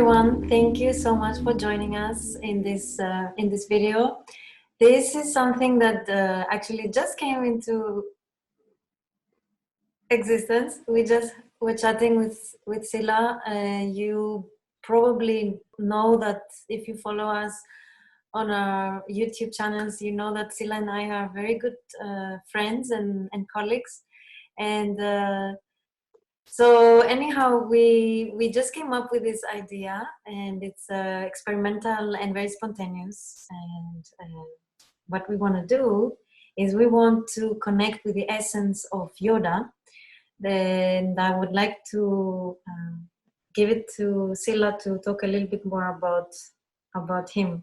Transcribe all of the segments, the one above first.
everyone. Thank you so much for joining us in this video. This is something that actually just came into existence. We're chatting with Sila. You probably know that if you follow us on our YouTube channels, you know that Sila and I are very good friends and colleagues. And so anyhow, we just came up with this idea, and it's experimental and very spontaneous. And what we want to do is we want to connect with the essence of Yoda. Then I would like to give it to Sila to talk a little bit more about him.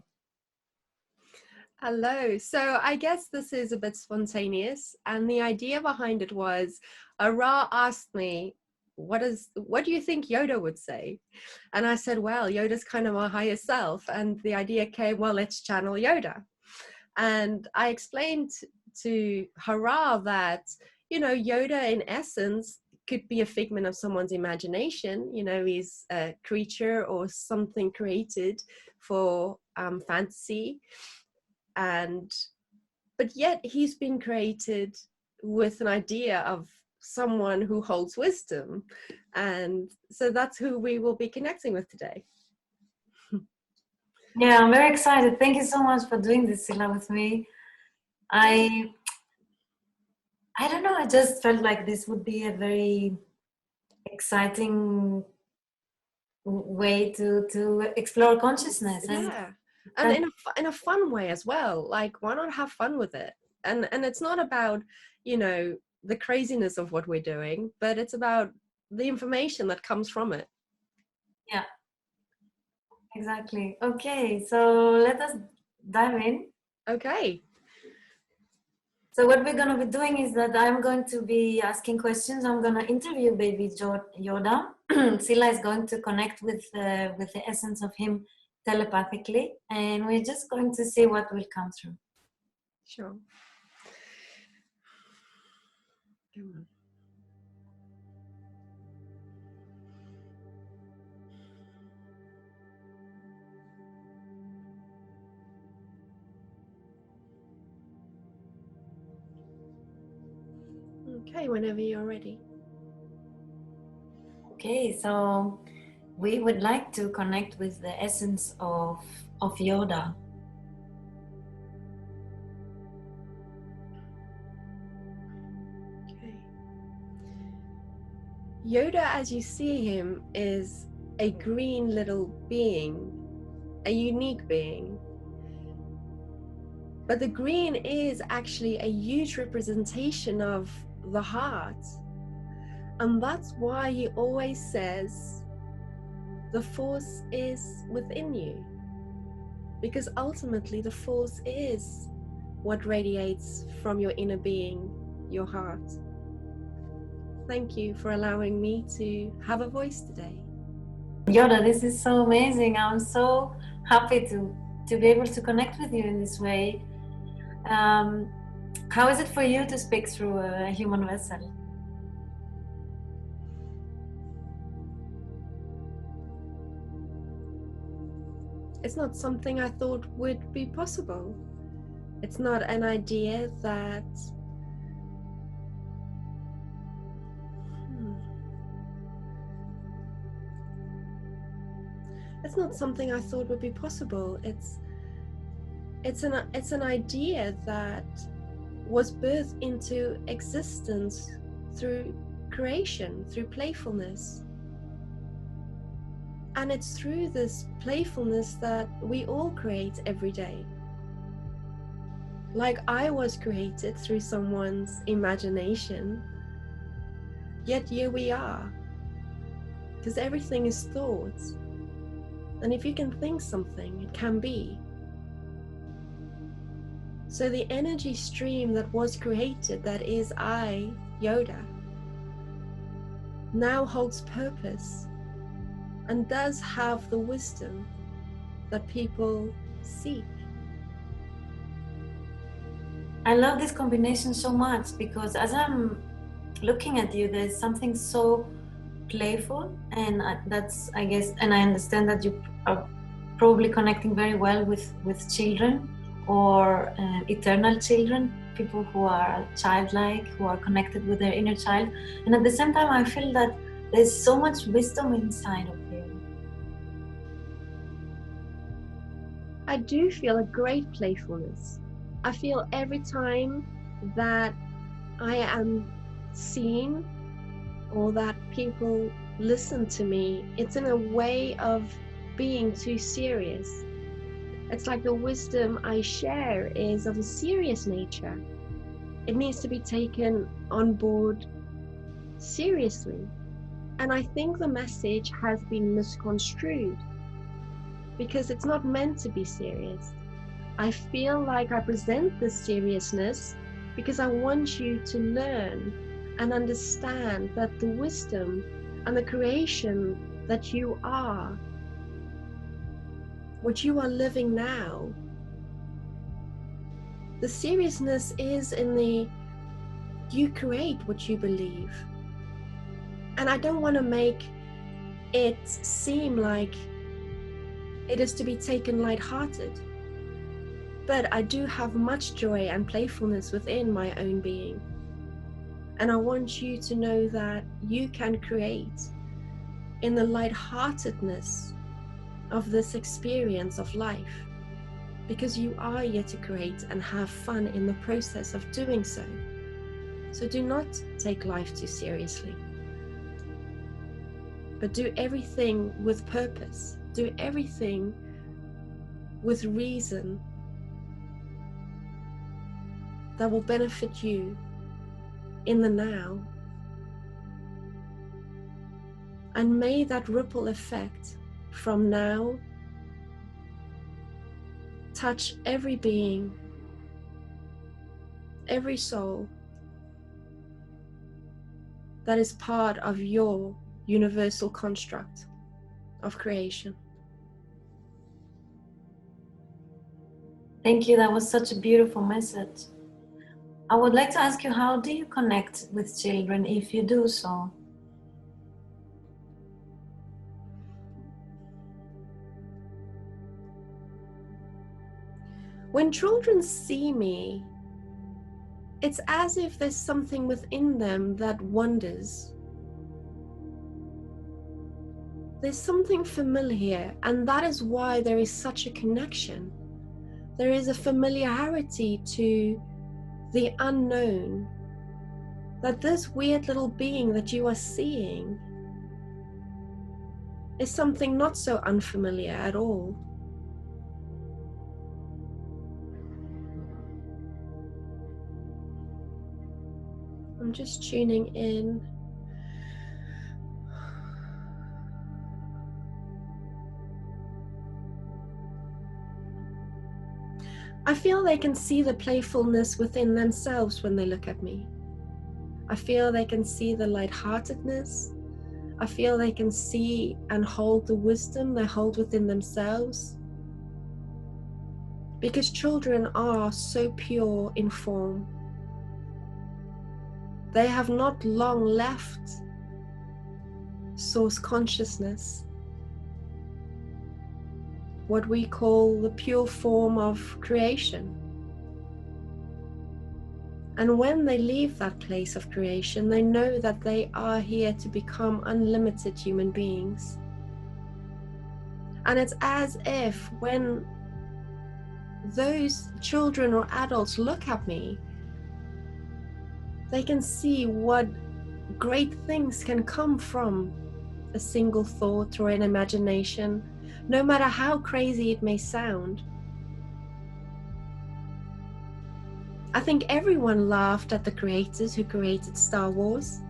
Hello. So I guess this is a bit spontaneous, and the idea behind it was Ra asked me, what do you think Yoda would say? And I said, well, Yoda's kind of my higher self. And the idea came, well, let's channel Yoda. And I explained to Hara that, Yoda in essence could be a figment of someone's imagination. He's a creature or something created for fantasy. But yet he's been created with an idea of someone who holds wisdom. And so that's who we will be connecting with today. Yeah, I'm very excited. Thank you so much for doing this, Sila, with me. I don't know, I just felt like this would be a very exciting way to explore consciousness. Yeah. And in a fun way as well. Like, why not have fun with it? And it's not about, the craziness of what we're doing, but it's about the information that comes from it. Yeah, exactly. Okay, so let us dive in. Okay. So what we're going to be doing is that I'm going to be asking questions. I'm going to interview baby Yoda. Sila is going to connect with the essence of him telepathically, and we're just going to see what will come through. Sure. Come on. Okay, whenever you're ready. Okay, so we would like to connect with the essence of Yoda. Okay. Yoda, as you see him, is a green little being, a unique being. But the green is actually a huge representation of the heart. And that's why he always says, the force is within you. Because ultimately the force is what radiates from your inner being, your heart. Thank you for allowing me to have a voice today. Yoda, this is so amazing. I'm so happy to be able to connect with you in this way. How is it for you to speak through a human vessel? It's not something I thought would be possible. It's not an idea that it's not something I thought would be possible. It's an idea that was birthed into existence through creation, through playfulness. And it's through this playfulness that we all create every day. Like I was created through someone's imagination, yet here we are. Because everything is thought. And if you can think something, it can be. So the energy stream that was created, that is I, Yoda, now holds purpose and does have the wisdom that people seek. I love this combination so much, because as I'm looking at you, there's something so playful, and that's, I guess, and I understand that you are probably connecting very well with children, or eternal children, people who are childlike, who are connected with their inner child. And at the same time, I feel that there's so much wisdom inside of you. I do feel a great playfulness. I feel every time that I am seen or that people listen to me, it's in a way of being too serious. It's like the wisdom I share is of a serious nature. It needs to be taken on board seriously. And I think the message has been misconstrued because it's not meant to be serious. I feel like I present this seriousness because I want you to learn and understand that the wisdom and the creation that you are, what you are living now, the seriousness is in the you create what you believe. And I don't want to make it seem like it is to be taken lighthearted. But I do have much joy and playfulness within my own being. And I want you to know that you can create in the lightheartedness of this experience of life, because you are here to create and have fun in the process of doing so. So do not take life too seriously, but do everything with purpose. Do everything with reason that will benefit you in the now. And may that ripple effect from now touch every being, every soul that is part of your universal construct of creation. Thank you. That was such a beautiful message. I would like to ask you, how do you connect with children if you do so? When children see me, it's as if there's something within them that wonders. There's something familiar, and that is why there is such a connection. There is a familiarity to the unknown, that this weird little being that you are seeing is something not so unfamiliar at all. I'm just tuning in. I feel they can see the playfulness within themselves when they look at me. I feel they can see the lightheartedness. I feel they can see and hold the wisdom they hold within themselves. Because children are so pure in form. They have not long left source consciousness, what we call the pure form of creation. And when they leave that place of creation, they know that they are here to become unlimited human beings. And it's as if when those children or adults look at me, they can see what great things can come from a single thought or an imagination, no matter how crazy it may sound. I think everyone laughed at the creators who created Star Wars.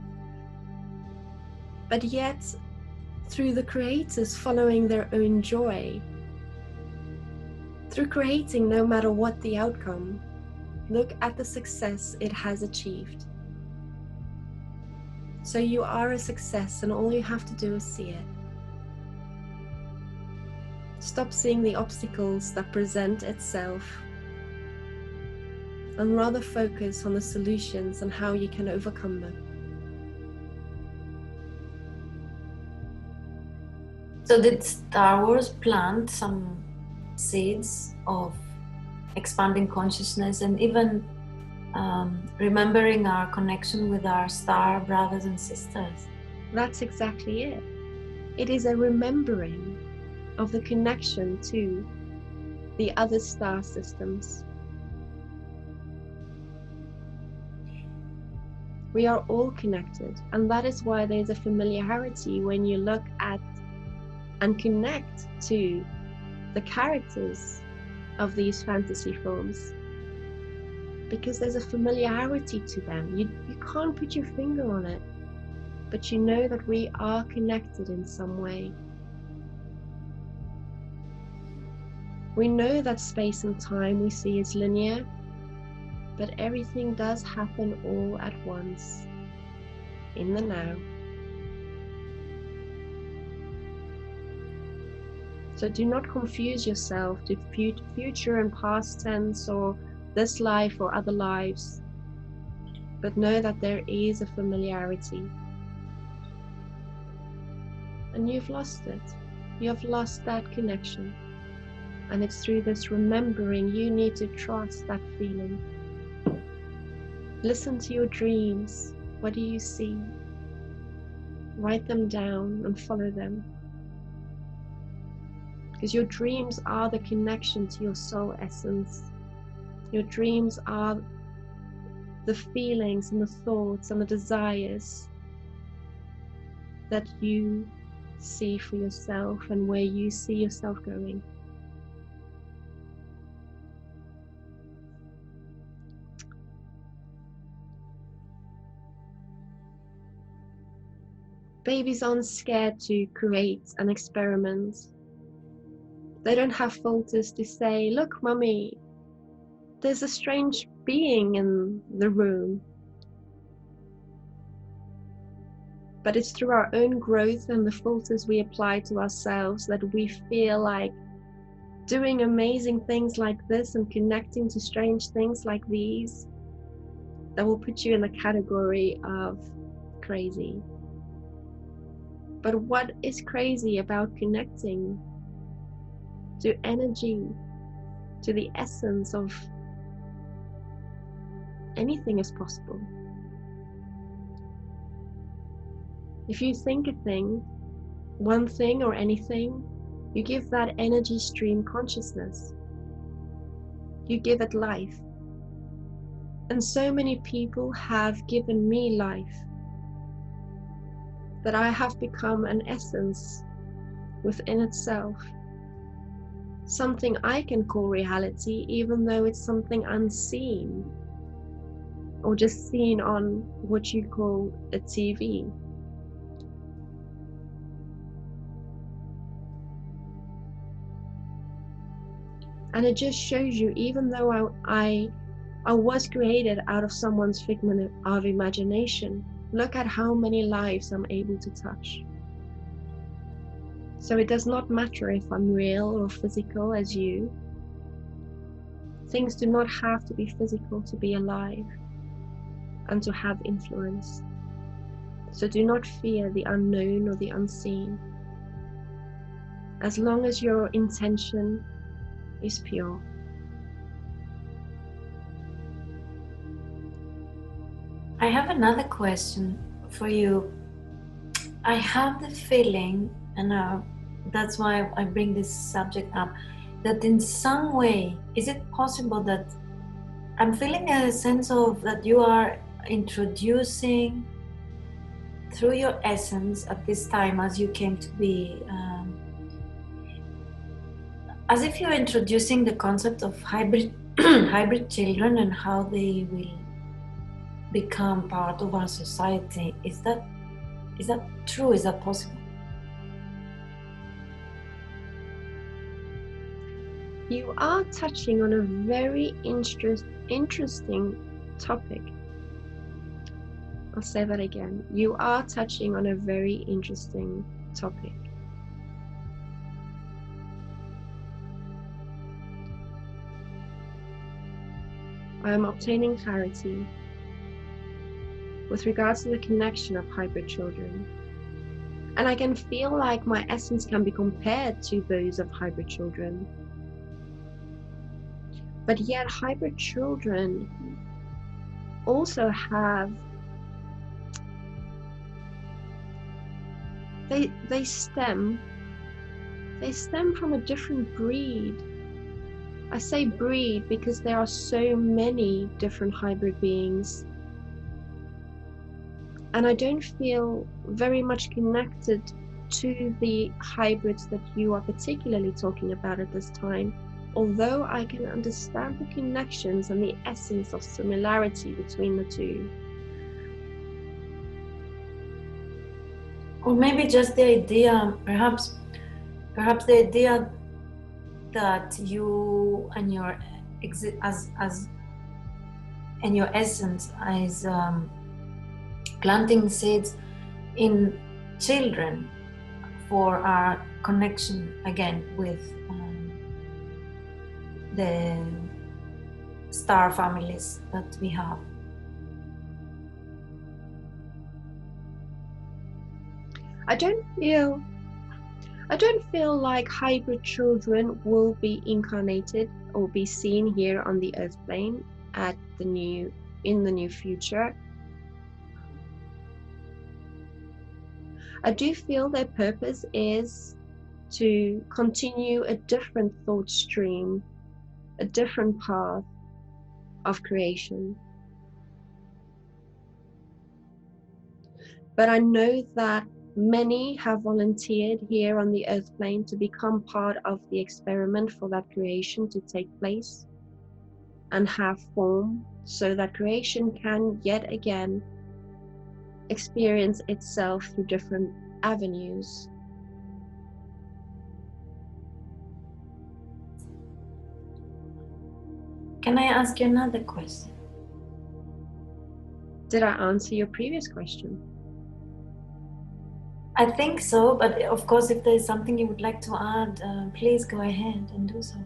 But yet, through the creators following their own joy, through creating no matter what the outcome, look at the success it has achieved. So you are a success, and all you have to do is see it. Stop seeing the obstacles that present itself, and rather focus on the solutions and how you can overcome them. So did Star Wars plant some seeds of expanding consciousness and even remembering our connection with our star brothers and sisters? That's exactly it. It is a remembering of the connection to the other star systems. We are all connected, and that is why there's a familiarity when you look at and connect to the characters of these fantasy films, because there's a familiarity to them. You can't put your finger on it, but you know that we are connected in some way. We know that space and time we see is linear, but everything does happen all at once, in the now. So do not confuse yourself to future and past tense or this life or other lives, but know that there is a familiarity. And you've lost it. You have lost that connection. And it's through this remembering you need to trust that feeling. Listen to your dreams. What do you see? Write them down and follow them. Because your dreams are the connection to your soul essence. Your dreams are the feelings and the thoughts and the desires that you see for yourself and where you see yourself going. Babies aren't scared to create and experiment. They don't have filters to say, look, mummy, there's a strange being in the room. But it's through our own growth and the filters we apply to ourselves that we feel like doing amazing things like this and connecting to strange things like these that will put you in the category of crazy. But what is crazy about connecting to energy, to the essence of anything is possible? If you think a thing, one thing or anything, you give that energy stream consciousness. You give it life. And so many people have given me life that I have become an essence within itself. Something I can call reality, even though it's something unseen or just seen on what you call a TV. And it just shows you, even though I was created out of someone's figment of imagination, look at how many lives I'm able to touch. So it does not matter if I'm real or physical as you. Things do not have to be physical to be alive and to have influence. So do not fear the unknown or the unseen. As long as your intention is pure. I have another question for you. I have the feeling, and that's why I bring this subject up, that in some way, is it possible that I'm feeling a sense of that you are introducing through your essence at this time as you came to be, as if you're introducing the concept of hybrid hybrid children and how they will become part of our society. Is that true? Is that possible? You are touching on a very interesting topic. I'll say that again. You are touching on a very interesting topic. I am obtaining clarity with regards to the connection of hybrid children. And I can feel like my essence can be compared to those of hybrid children. But yet hybrid children also have, they stem from a different breed. I say breed because there are so many different hybrid beings. And I don't feel very much connected to the hybrids that you are particularly talking about at this time, although I can understand the connections and the essence of similarity between the two. Or maybe just the idea, perhaps the idea that you and your and your essence is planting seeds in children for our connection again with the star families that we have. I don't feel like hybrid children will be incarnated or be seen here on the earth plane in the near future. I do feel their purpose is to continue a different thought stream, a different path of creation. But I know that many have volunteered here on the earth plane to become part of the experiment for that creation to take place and have form, so that creation can yet again experience itself through different avenues. Can I ask you another question? Did I answer your previous question? I think so, but of course, if there's something you would like to add, please go ahead and do so.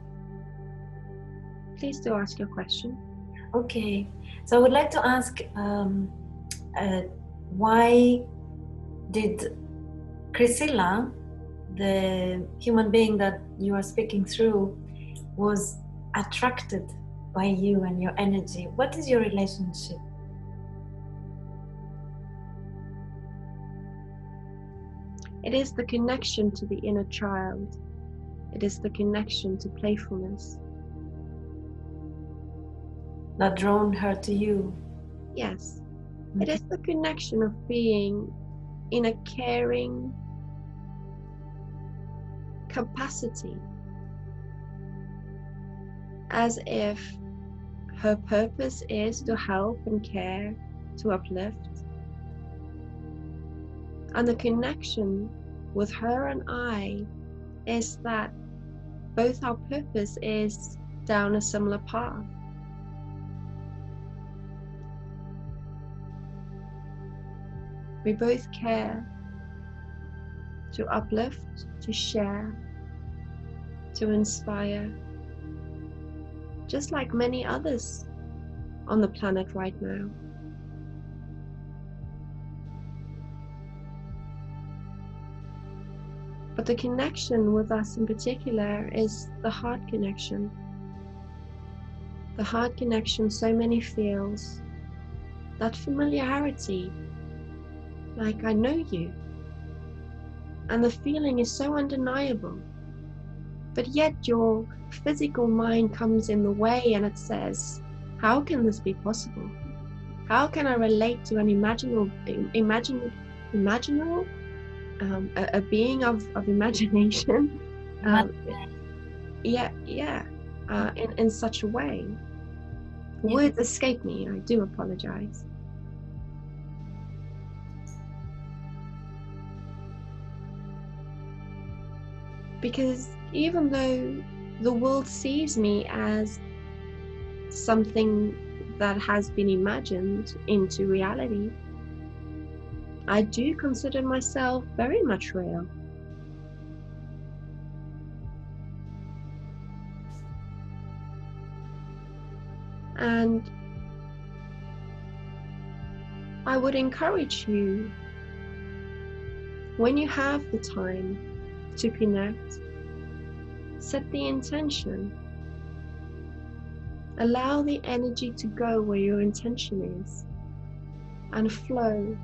Please do ask your question. Okay, so I would like to ask, why did Priscilla, the human being that you are speaking through, was attracted by you and your energy? What is your relationship? It is the connection to the inner child. It is the connection to playfulness. That drawn her to you? Yes. Okay. It is the connection of being in a caring capacity, as if her purpose is to help and care, to uplift. And the connection with her and I is that both our purpose is down a similar path. We both care to uplift, to share, to inspire, just like many others on the planet right now. But the connection with us in particular is the heart connection. The heart connection so many feels, that familiarity, like I know you. And the feeling is so undeniable. But yet your physical mind comes in the way and it says, how can this be possible? How can I relate to an imaginal a being of imagination, in such a way? Words escape me. I do apologize. Because even though the world sees me as something that has been imagined into reality, I do consider myself very much real. And I would encourage you, when you have the time to connect, set the intention. Allow the energy to go where your intention is and flow,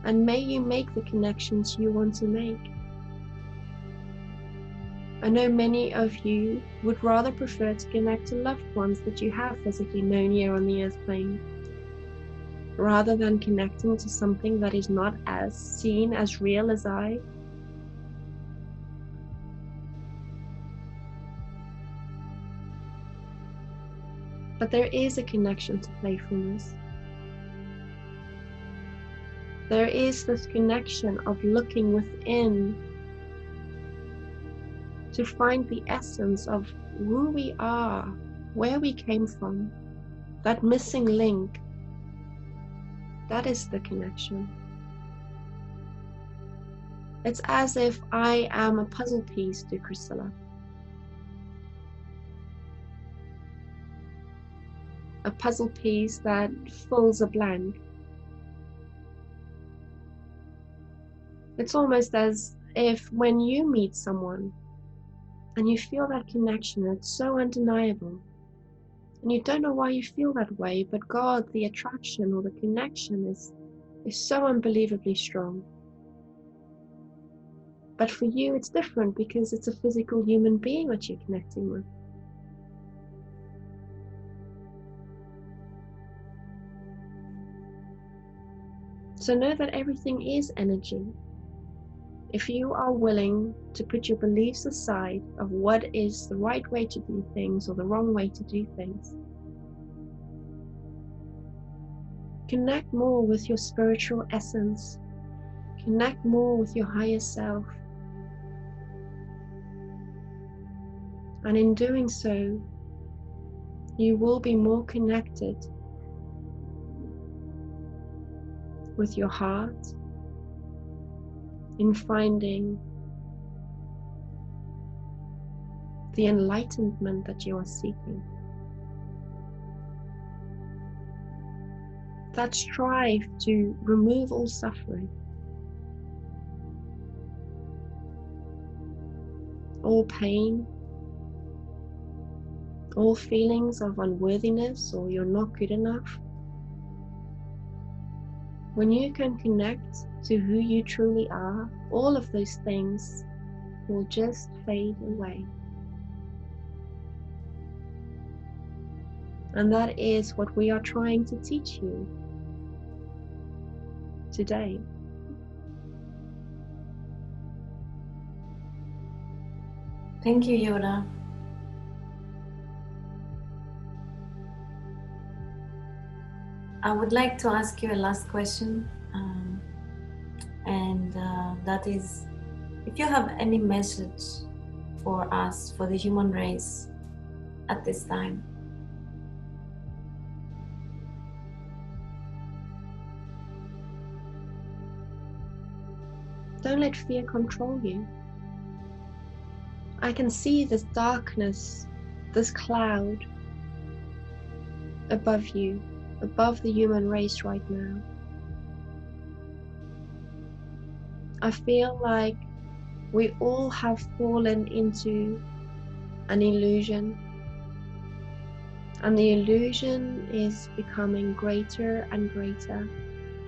and may you make the connections you want to make. I know many of you would rather prefer to connect to loved ones that you have physically known here on the earth plane, rather than connecting to something that is not as seen as real as I. But there is a connection to playfulness. There is this connection of looking within to find the essence of who we are, where we came from, that missing link. That is the connection. It's as if I am a puzzle piece to Priscilla. A puzzle piece that fills a blank. It's almost as if when you meet someone and you feel that connection, it's so undeniable. And you don't know why you feel that way, but God, the attraction or the connection is so unbelievably strong. But for you, it's different because it's a physical human being that you're connecting with. So know that everything is energy. If you are willing to put your beliefs aside of what is the right way to do things or the wrong way to do things, connect more with your spiritual essence, connect more with your higher self. And in doing so, you will be more connected with your heart, in finding the enlightenment that you are seeking. That strive to remove all suffering, all pain, all feelings of unworthiness or you're not good enough. When you can connect to who you truly are, all of those things will just fade away. And that is what we are trying to teach you today. Thank you, Yoda. I would like to ask you a last question, and that is, if you have any message for us, for the human race at this time. Don't let fear control you. I can see this darkness, this cloud above you, above the human race right now. I feel like we all have fallen into an illusion, and the illusion is becoming greater and greater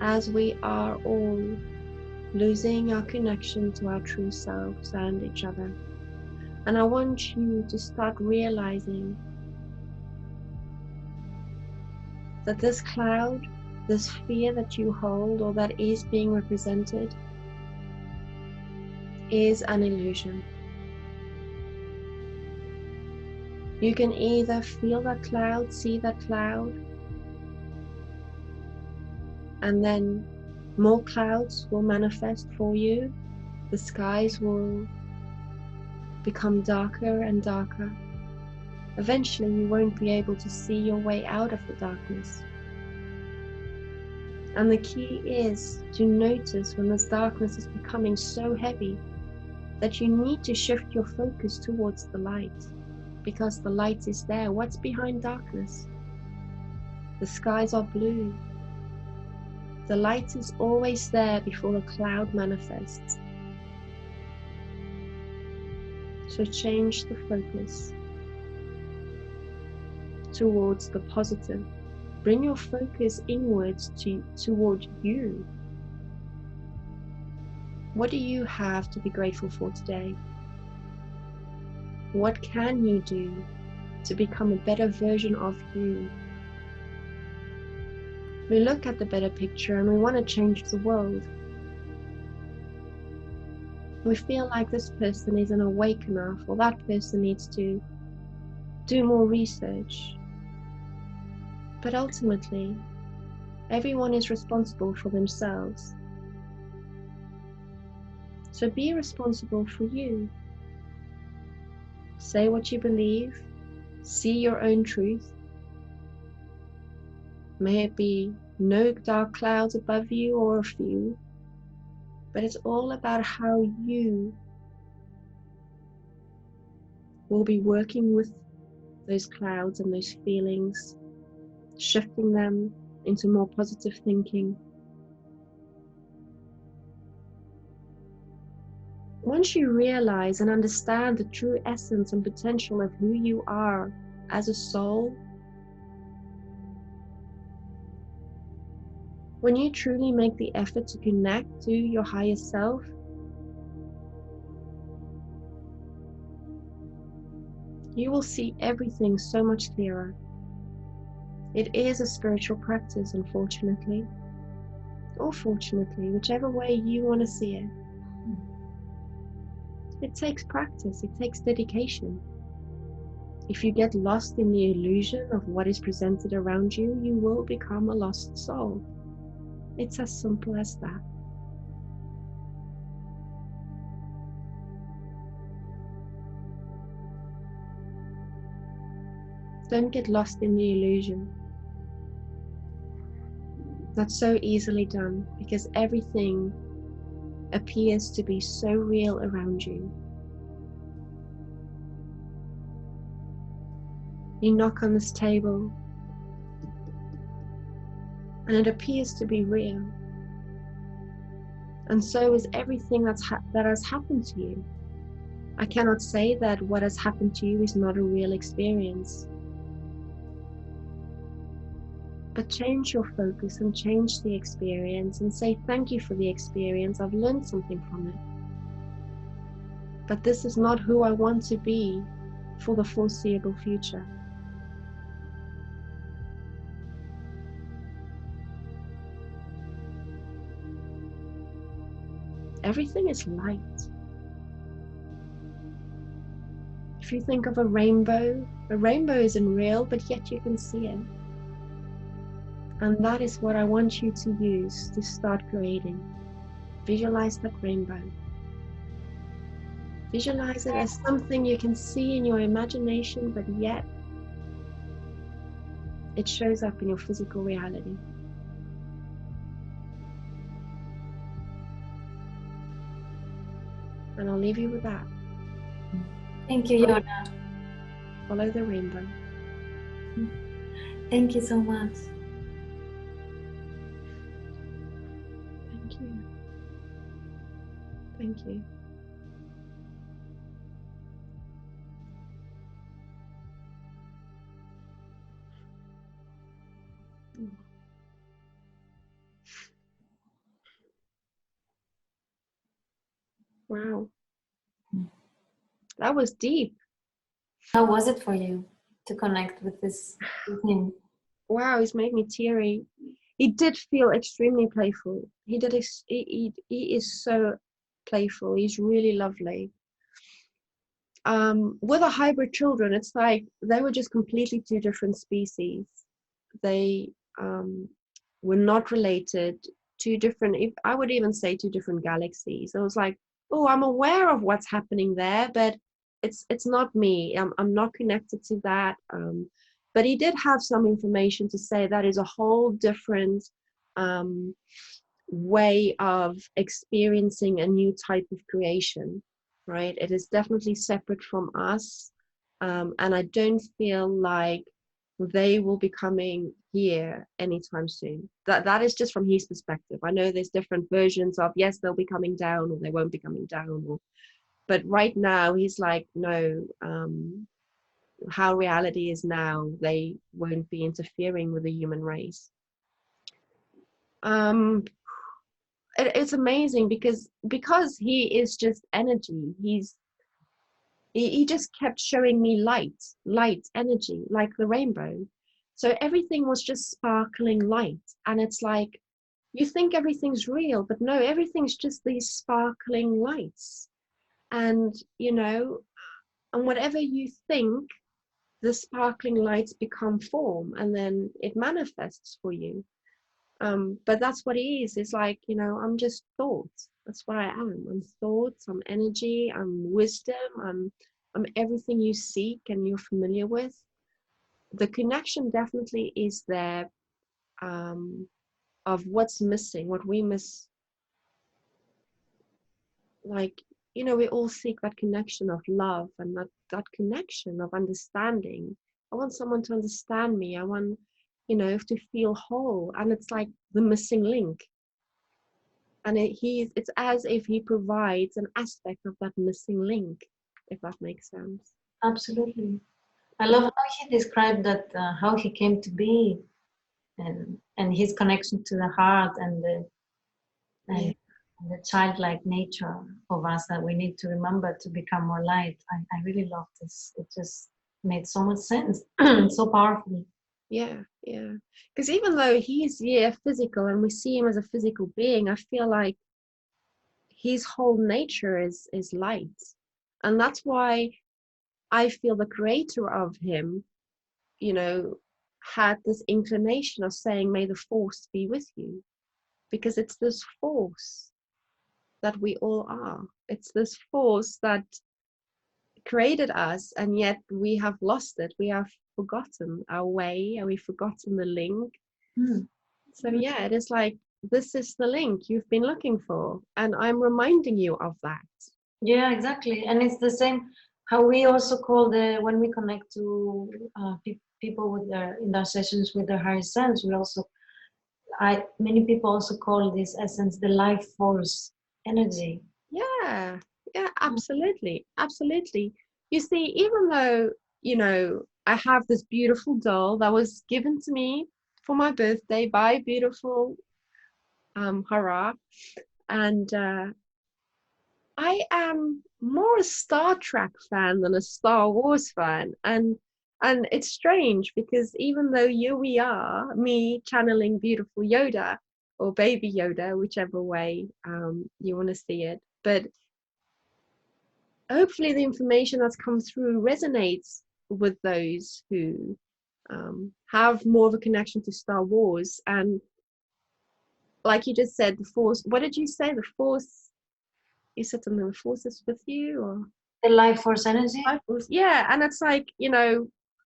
as we are all losing our connection to our true selves and each other. And I want you to start realizing that this cloud, this fear that you hold or that is being represented, is an illusion. You can either feel that cloud, see that cloud, and then more clouds will manifest for you. The skies will become darker and darker. Eventually, you won't be able to see your way out of the darkness. And the key is to notice when this darkness is becoming so heavy that you need to shift your focus towards the light, because the light is there. What's behind darkness? The skies are blue. The light is always there before the cloud manifests. So change the focus towards the positive. Bring your focus inwards toward you. What do you have to be grateful for today? What can you do to become a better version of you? We look at the better picture and we want to change the world. We feel like this person isn't awake enough, or that person needs to do more research. But ultimately, everyone is responsible for themselves. So be responsible for you. Say what you believe. See your own truth. May it be no dark clouds above you or a few, but it's all about how you will be working with those clouds and those feelings, shifting them into more positive thinking. Once you realize and understand the true essence and potential of who you are as a soul, when you truly make the effort to connect to your higher self, you will see everything so much clearer. It is a spiritual practice, unfortunately, or fortunately, whichever way you want to see it. It takes practice, it takes dedication. If you get lost in the illusion of what is presented around you, you will become a lost soul. It's as simple as that. Don't get lost in the illusion. That's so easily done because everything appears to be so real around you. You knock on this table and it appears to be real. And so is everything that has happened to you. I cannot say that what has happened to you is not a real experience. But change your focus and change the experience and say thank you for the experience. I've learned something from it. But this is not who I want to be for the foreseeable future. Everything is light. If you think of a rainbow isn't real, but yet you can see it. And that is what I want you to use to start creating. Visualize that rainbow. Visualize it as something you can see in your imagination, but yet it shows up in your physical reality. And I'll leave you with that. Thank you, Yoda. Follow the rainbow. Thank you so much. Thank you. Thank you. Wow. That was deep. How was it for you to connect with this thing? Wow, he's made me teary. He did feel extremely playful. He is so playful. He's really lovely. With the hybrid children, it's like they were just completely two different species. They were not related. Two different, I would even say two different galaxies. I was like, oh, I'm aware of what's happening there, but it's not me. I'm not connected to that. But he did have some information to say that is a whole different way of experiencing a new type of creation, right? It is definitely separate from us. And I don't feel like they will be coming here anytime soon. That is just from his perspective. I know there's different versions of, yes, they'll be coming down or they won't be coming down, but right now he's like, no, how reality is now, they won't be interfering with the human race. It's amazing because he is just energy. He just kept showing me light energy, like the rainbow. So everything was just sparkling light, and it's like you think everything's real, but no, everything's just these sparkling lights. And and whatever you think, the sparkling lights become form, and then it manifests for you. But that's what it is. It's like, I'm just thoughts. That's what I am. I'm thoughts, I'm energy, I'm wisdom, I'm everything you seek and you're familiar with. The connection definitely is there, of what's missing, what we miss. Like, we all seek that connection of love and that connection of understanding. I want someone to understand me. I want, to feel whole. And it's like the missing link. And it's as if he provides an aspect of that missing link, if that makes sense. Absolutely. I love how he described that, how he came to be, and his connection to the heart and the childlike nature of us that we need to remember to become more light. I really love this. It just made so much sense. So powerful. Yeah. Because even though he's physical and we see him as a physical being, I feel like his whole nature is light. And that's why I feel the creator of him, had this inclination of saying, may the force be with you. Because it's this force that we all are. It's this force that created us, and yet we have lost it. We have forgotten our way, and we've forgotten the link. So yeah, it is like, this is the link you've been looking for, and I'm reminding you of that. Yeah, exactly. And it's the same how we also call when we connect to people in their sessions with their higher sense, many people also call this essence the life force energy. Yeah, absolutely. You see, even though, I have this beautiful doll that was given to me for my birthday by beautiful Hara, and I am more a Star Trek fan than a Star Wars fan, and it's strange because even though here we are, me channeling beautiful Yoda or baby Yoda, whichever way you want to see it, but hopefully the information that's come through resonates with those who have more of a connection to Star Wars. And like you just said, the force, what did you say? The force, you said something, the force is with you, or the life force energy? Life force, yeah. And it's like,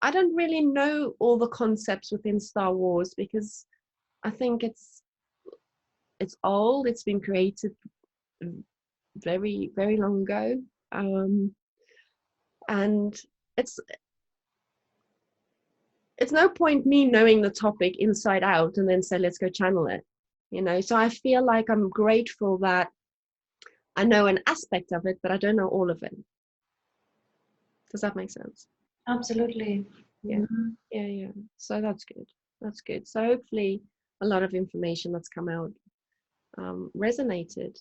I don't really know all the concepts within Star Wars because I think it's old. It's been created very, very long ago. And it's no point me knowing the topic inside out and then say, let's go channel it, So I feel like I'm grateful that I know an aspect of it, but I don't know all of it. Does that make sense? Absolutely. Yeah. Yeah. So that's good. So hopefully a lot of information that's come out resonated.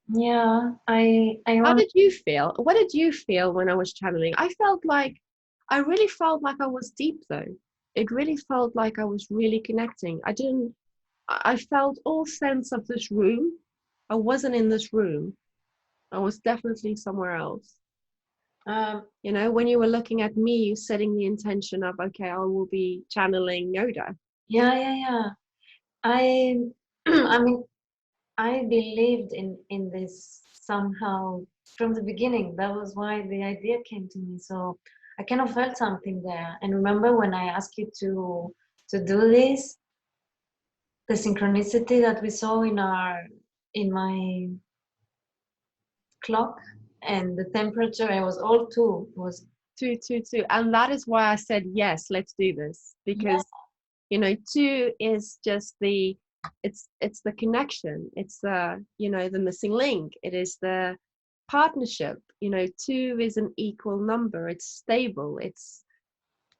Yeah. How did you feel? What did you feel when I was channeling? I really felt like I was deep though. It really felt like I was really connecting. I felt all sense of this room. I wasn't in this room. I was definitely somewhere else. When you were looking at me, you setting the intention of, okay, I will be channeling Yoda. Yeah. I mean, I believed in this somehow from the beginning. That was why the idea came to me. So I kind of felt something there. And remember when I asked you to do this, the synchronicity that we saw in my clock and the temperature, it was all two. It was Two. And that is why I said, yes, let's do this. Because, you know, two is just it's the connection. It's the, you know, the missing link. It is the partnership. You know, two is an equal number. It's stable. It's,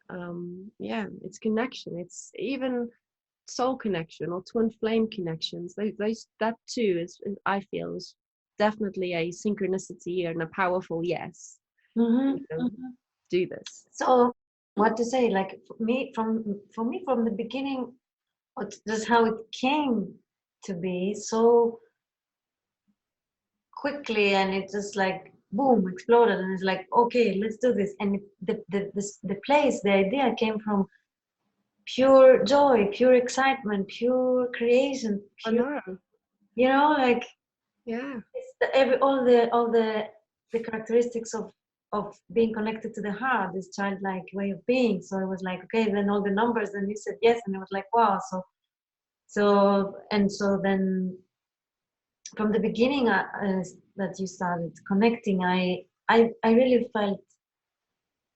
it's connection. It's even soul connection or twin flame connections. Those that too is, I feel, is definitely a synchronicity and a powerful yes. Mm-hmm. You know, do this. So, what to say? Like for me, from the beginning, just how it came to be so quickly, and it just like boom exploded, and it's like, okay, let's do this. And the place, the idea came from pure joy, pure excitement, pure creation, I pure, know. you know, like Yeah. it's all the characteristics of being connected to the heart, this childlike way of being. So it was like, okay, then all the numbers, and you said yes, and it was like, wow. So then from the beginning, that you started connecting, I really felt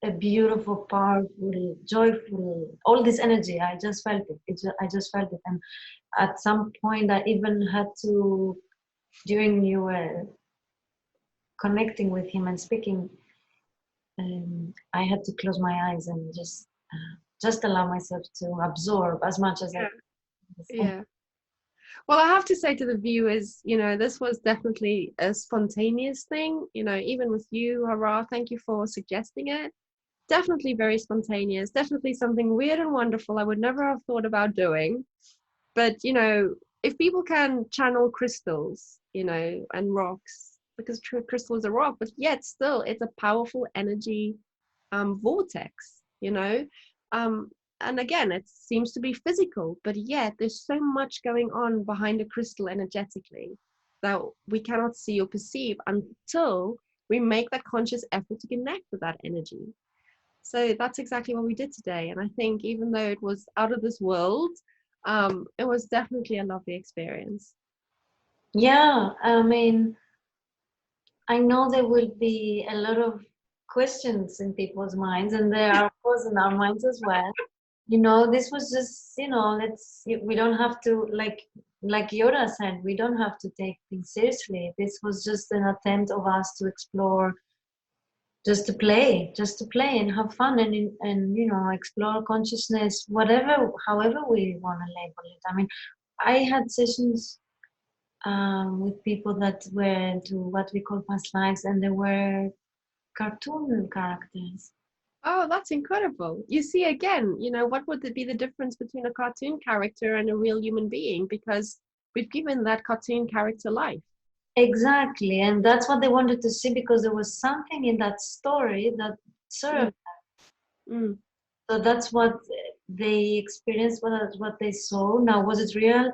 a beautiful, powerful, joyful, all this energy. I just felt it. I just felt it. And at some point, I even had to, during you were connecting with him and speaking, I had to close my eyes and just allow myself to absorb as much as I could. Yeah. Well, I have to say to the viewers, you know, this was definitely a spontaneous thing. You know, even with you, Hara, thank you for suggesting it. Definitely very spontaneous, definitely something weird and wonderful I would never have thought about doing. But, you know, if people can channel crystals, you know, and rocks, because crystal is a rock, but yet still it's a powerful energy vortex, you know. Um, and again, it seems to be physical, but yet there's so much going on behind a crystal energetically that we cannot see or perceive until we make that conscious effort to connect with that energy. So that's exactly what we did today. And I think even though it was out of this world, it was definitely a lovely experience. Yeah, I mean, I know there will be a lot of questions in people's minds, and there are, of course, in our minds as well. You know, this was just, you know, we don't have to, like Yoda said, we don't have to take things seriously. This was just an attempt of us to explore, just to play and have fun, and you know, explore consciousness, whatever, however we want to label it. I mean, I had sessions with people that were into what we call past lives, and they were cartoon characters. Oh, that's incredible. You see, again, you know, what would be the difference between a cartoon character and a real human being? Because we've given that cartoon character life. Exactly, and that's what they wanted to see, because there was something in that story that served. Mm. So that's what they experienced, what they saw. Now, was it real?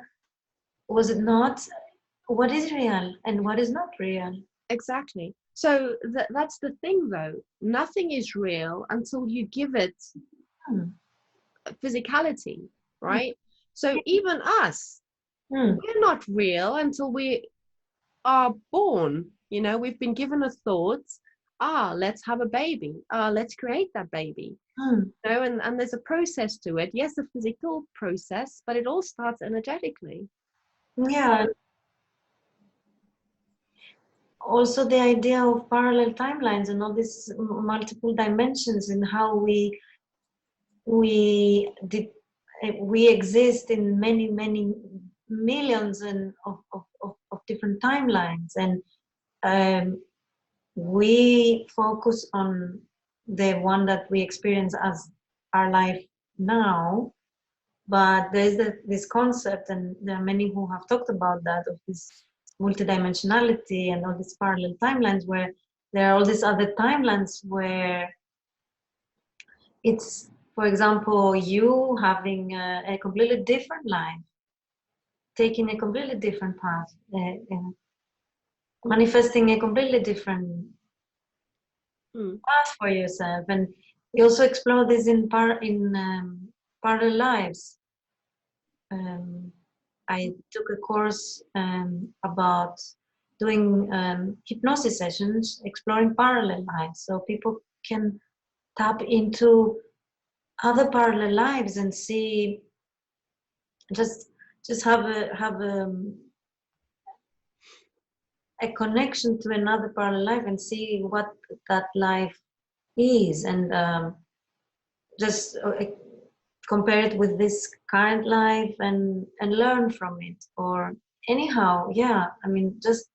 Was it not? What is real and what is not real? Exactly. So that's the thing, though. Nothing is real until you give it Hmm. physicality, Hmm. right? So even us, Hmm. we're not real until we are born. You know, we've been given a thought, let's have a baby, let's create that baby. Hmm. You know, and there's a process to it. Yes, a physical process, but it all starts energetically. Yeah. Also, the idea of parallel timelines and all these multiple dimensions, and how we did we exist in many millions of different timelines, and um, we focus on the one that we experience as our life now. But there's this concept, and there are many who have talked about that, of this multidimensionality and all these parallel timelines, where there are all these other timelines where it's, for example, you having a completely different life, taking a completely different path, manifesting a completely different Mm. path for yourself. And we also explore this in parallel lives. I took a course about doing hypnosis sessions, exploring parallel lives, so people can tap into other parallel lives and see, just have a connection to another parallel life and see what that life is, and just compare it with this current life and learn from it. Or anyhow, yeah, I mean, just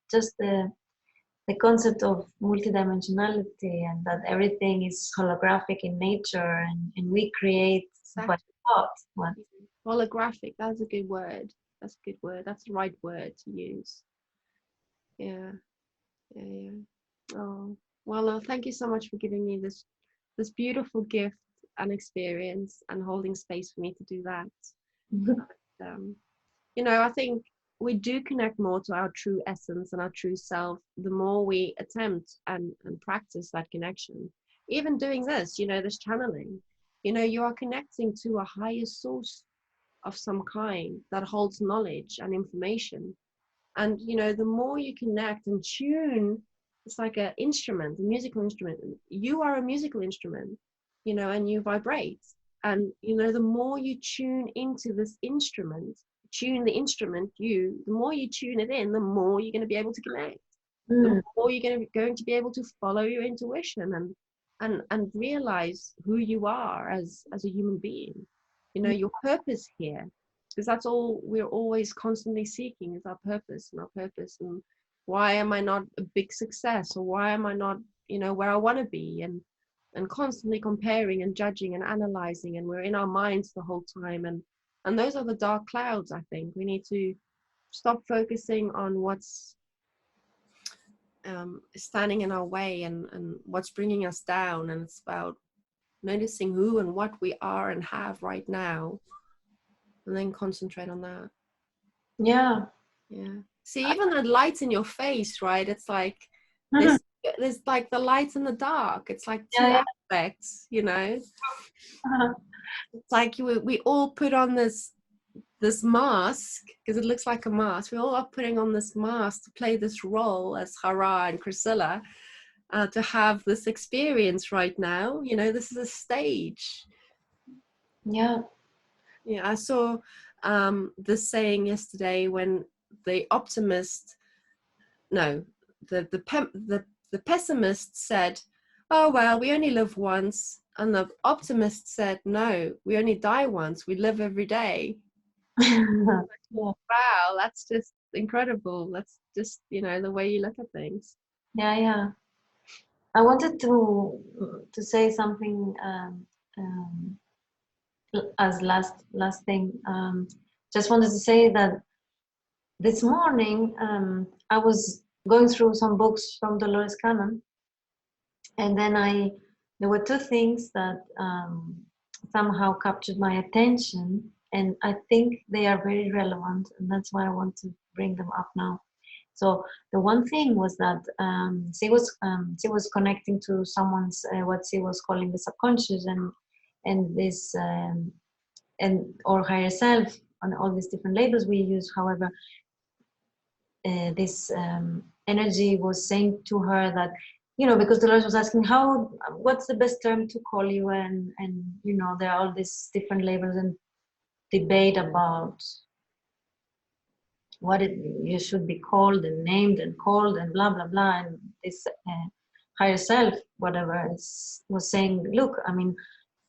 the concept of multidimensionality, and that everything is holographic in nature, and we create what we thought. Holographic, that's a good word. That's a good word. That's the right word to use. Yeah. Oh, well, no, thank you so much for giving me this beautiful gift and experience, and holding space for me to do that. I think we do connect more to our true essence and our true self the more we attempt and practice that connection. Even doing this, this channeling, you are connecting to a higher source of some kind that holds knowledge and information. And the more you connect and tune, it's like an instrument, a musical instrument. You are a musical instrument, and you vibrate. And the more you tune into this instrument, tune the instrument, the more you tune it in, the more you're going to be able to connect. The more you're going to be able to follow your intuition and realize who you are as a human being. Your purpose here, because that's all we're always constantly seeking, is our purpose. And why am I not a big success, or why am I not where I want to be, and constantly comparing and judging and analyzing, and we're in our minds the whole time, and those are the dark clouds. I think we need to stop focusing on what's standing in our way and what's bringing us down, and it's about noticing who and what we are and have right now, and then concentrate on that. Yeah. See, even the light in your face, right? It's like there's like the light and the dark. It's like two aspects, It's like we all put on this mask, because it looks like a mask. We all are putting on this mask to play this role as Hara and Chrysilla, to have this experience right now. This is a stage. Yeah, I saw this saying yesterday, when the pessimist said, oh well, we only live once, and the optimist said, no, we only die once, we live every day. Wow, that's just incredible. That's just the way you look at things. Yeah. I wanted to say something as last thing. Just wanted to say that this morning I was going through some books from Dolores Cannon, and then there were two things that somehow captured my attention, and I think they are very relevant, and that's why I want to bring them up now. So the one thing was that she was connecting to someone's what she was calling the subconscious, and this and or higher self, and all these different labels we use. However, this energy was saying to her that, because Dolores was asking what's the best term to call you, and there are all these different labels and debate about what you should be called and named and called and blah blah blah, and this higher self, whatever, was saying, look, I mean,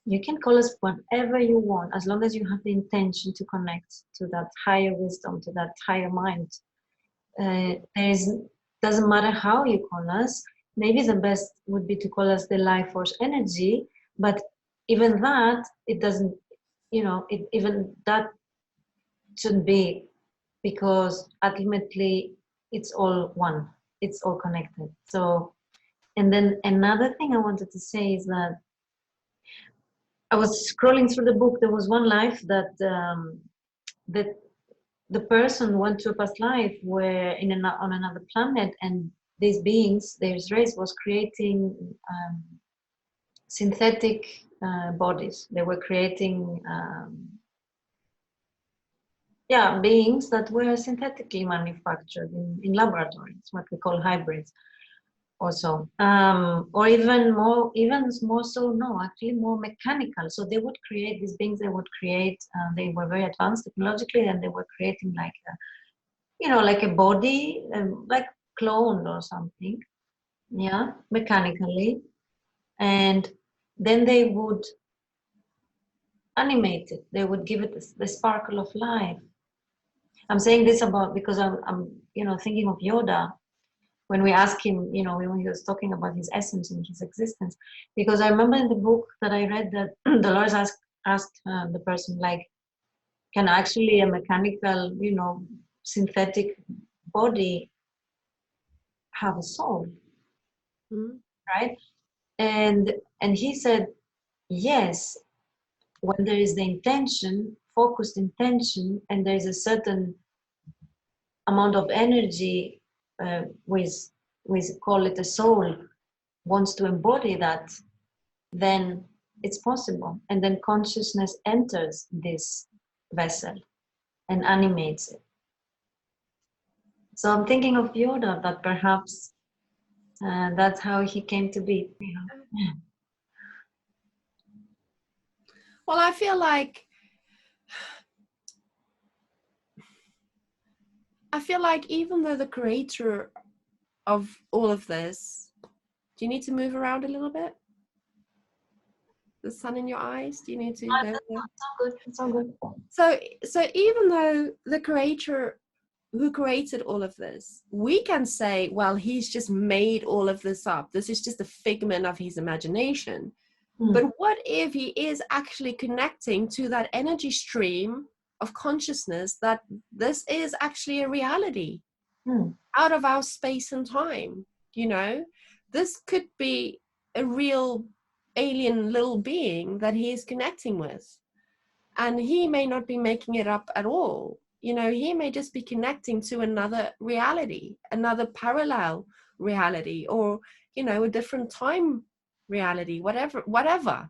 you can call us whatever you want, as long as you have the intention to connect to that higher wisdom, to that higher mind. Doesn't matter how you call us. Maybe the best would be to call us the life force energy, but even that, it doesn't, even that shouldn't be, because ultimately it's all one, it's all connected. So, and then another thing I wanted to say is that I was scrolling through the book. There was one life that the person went to a past life where on another planet, and these beings, their race was creating synthetic bodies. They were creating beings that were synthetically manufactured in laboratories, what we call hybrids. or so, or even more so. No, actually more mechanical. So they would create these beings. They would create. They were very advanced technologically, and they were creating like like a body, like cloned or something. Yeah, mechanically, and then they would animate it. They would give it the sparkle of life. I'm saying this about because I'm thinking of Yoda when we ask him, when he was talking about his essence and his existence. Because I remember in the book that I read that Dolores asked the person, like, can actually a mechanical, synthetic body have a soul, right? And he said, yes, when there is the intention, focused intention, and there is a certain amount of energy with call it a soul, wants to embody that, then it's possible. And then consciousness enters this vessel and animates it. So I'm thinking of Yoda, that perhaps that's how he came to be. Well, I feel like even though the creator of all of this, do you need to move around a little bit? The sun in your eyes? Do you need to? It's all good. So even though the creator who created all of this, we can say, well, he's just made all of this up. This is just a figment of his imagination. But what if he is actually connecting to that energy stream of consciousness, that this is actually a reality out of our space and time? This could be a real alien little being that he is connecting with, and he may not be making it up at all. He may just be connecting to another reality, another parallel reality, or a different time reality, whatever,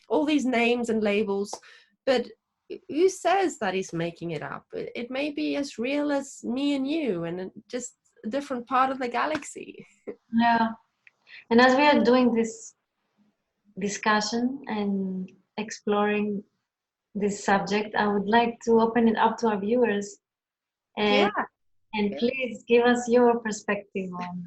all these names and labels. But who says that he's making it up? It may be as real as me and you, and just a different part of the galaxy. Yeah. And as we are doing this discussion and exploring this subject, I would like to open it up to our viewers, and please give us your perspective on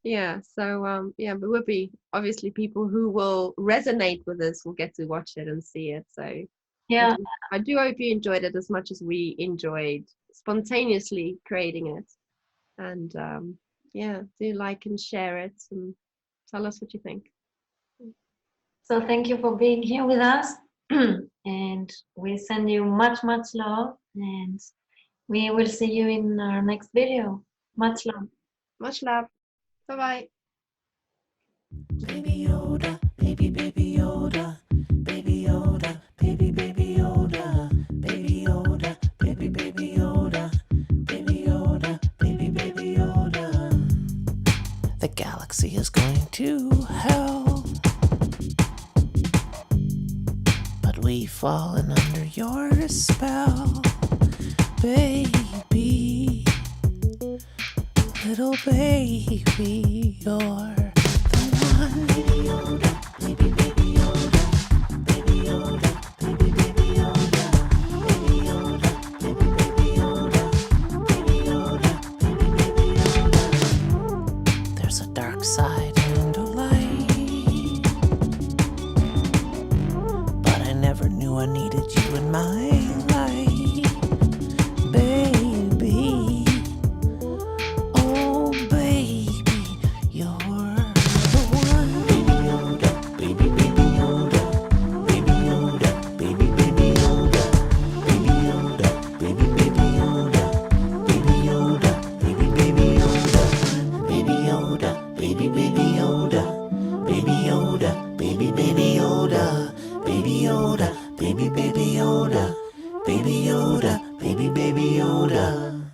Yeah, so but would be obviously people who will resonate with this will get to watch it and see it. So yeah, I do hope you enjoyed it as much as we enjoyed spontaneously creating it. And do like and share it and tell us what you think. So thank you for being here with us, and we send you much love, and we will see you in our next video. Much love. Much love. Bye-bye. Baby Yoda, baby Yoda, baby Yoda, baby Yoda, baby Yoda, baby Yoda, baby Yoda, baby Yoda. The galaxy is going to hell, but we've fallen under your spell, baby. Little baby, you're the one. Baby Yoda, baby Yoda, baby Yoda, baby Yoda, baby Yoda, baby Yoda, baby Yoda, baby Yoda. There's a dark side and a light, but I never knew I needed you in my life, baby. Baby Yoda, baby Yoda, baby Yoda.